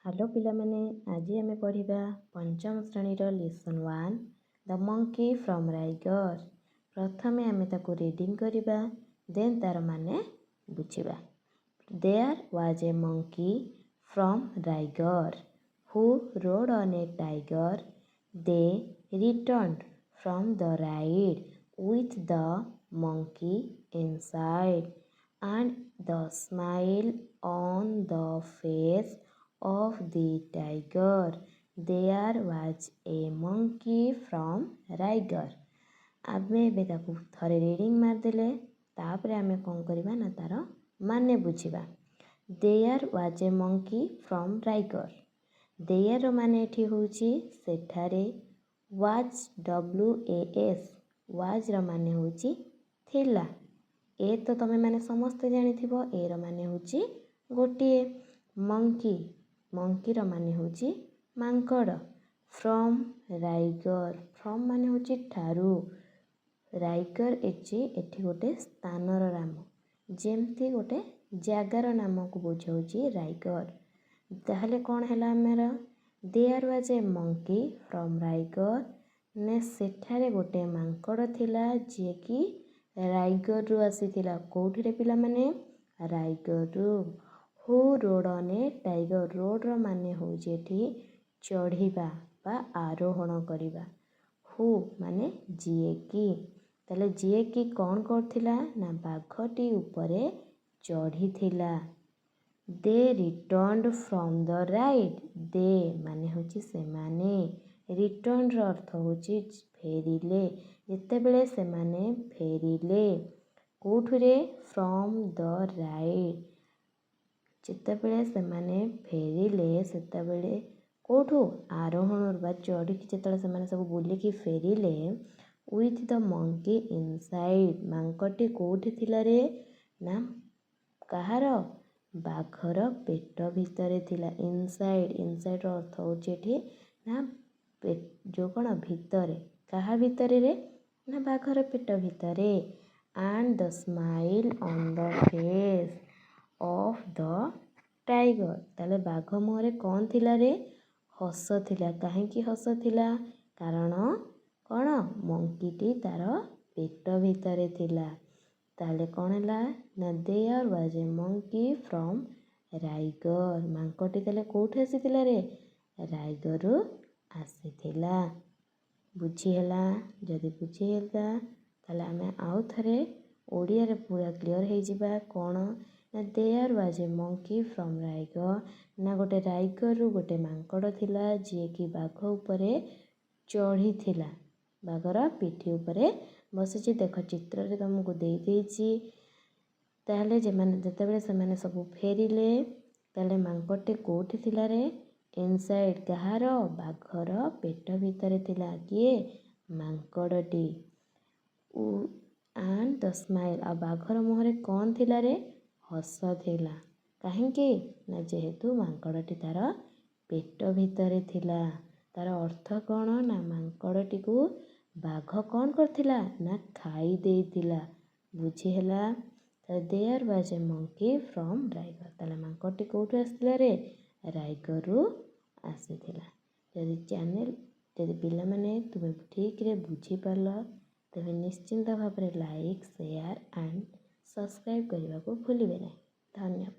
Hello पिलामाने आज आमे पढ़िबा पंचम श्रेणीर lesson 1 the monkey from Riga. प्रथमे आमे ताकू रीडिंग करिबा देन तार माने बुझिबा। There was a monkey from Riga who rode on a tiger. They returned from the ride with the monkey inside and the smile on the face of the tiger. There was a monkey from Raigar. आमे एबे ताकू थरे reading मारदेले तापरे आमे कौन करिबा ना तार माने बुझिबा। There was a monkey from Riga. There माने एठी होउची सेठारे। वाज WAS वाज र माने होउची थिला। ए तो तमे माने समस्त जानिथिबो ए र माने होउची गोटिए। मंकी मंकी र माने होउची मांकड़। फ्रॉम राइगर फ्रॉम माने होउची ठारू। राइगर एठी गोटे स्थानर नाम जेमती गोटे जागार नाम को बुझाउची राइगर। ताहले कौन हैला हमरा there was a monkey from राइगर ने सेठारे गोटे मांकड़ थिला जे कि राइगर रु आसीथिला। कोठी रे पिला माने राइगर रु। Who rode on a tiger rode र माने होउची एठी चढ़ीबा बा आरोहण करिबा। हु माने जिए की ताले जिए की कौन करथिला ना बाघटी ऊपरे चढ़ीथिला। दे रिटर्न्ड फ्रॉम द राइड। दे माने होची सेमाने। रिटर्न र अर्थ होची फेरिले। जेतेबेले सेमाने फेरिले कोठुरे फ्रॉम द राइड। जेतेबेले सेमाने फेरिले सेतेबेले कोठु आरोहण बा चढ़ी जेतेबेले सेमाने सब बुलिकी फेरिले with the monkey inside मांकटी कोठी थिला रे ना कहार बाघर पेट भितरे थिला। इनसाइड इनसाइड रो अर्थ होची एठी ना जो कौन भितरे कहा भितरे रे ना बाघर पेट भितरे। And the smile on the face of the tiger ताले बाघ मुहरे कौन थिला रे हस थिला। काहेकि हस थिला कारण कौन मंकीटी तार पेट भितरे थिला। ताले कौन हैला ना there was a monkey from Riga मांकटी ताले कोठी आसीथिला रे राइगर रु आसीथिला। बुझी हैला जदि बुझी हैला ताले आमे आउ थरे ओडिया रे पूरा क्लियर हे जिबा। कौन ना there was a monkey from राइगर ना गोटे राइगर रु गोटे मांकड़ थिला जे कि बाघ ऊपरे चढ़ी थिला। बाघर पिठी ऊपरे बसिची। देख चित्र रे तुमको देई देइची। ताहले जेतेबेले सेमाने सब फेरिले ताले मांकड़टी कोठी थिला रे इनसाइड कहार बाघर पेट भितरे थिला। किए मांकड़टी। एंड द स्माइल आ बाघर मुहरे कौन थिला रे हस थिला। काहेकि ना जेहेतु मांकड़टी तार पेट भितरे थिला। तार अर्थ कौन ना मांकड़टी को बाघ कौन करथिला ना खाई देइथिला। बुझी हैला there was a monkey from राइगर ताले मांकड़टी कोठु आसीथिला रे राइगर रु आसीथिला। जदि पिला माने तुमे ठीक रे बुझी पारल तेबे निश्चिंत भाव लाइक शेयर एंड सब्सक्राइब करने को भूलिबे नहीं। धन्यवाद।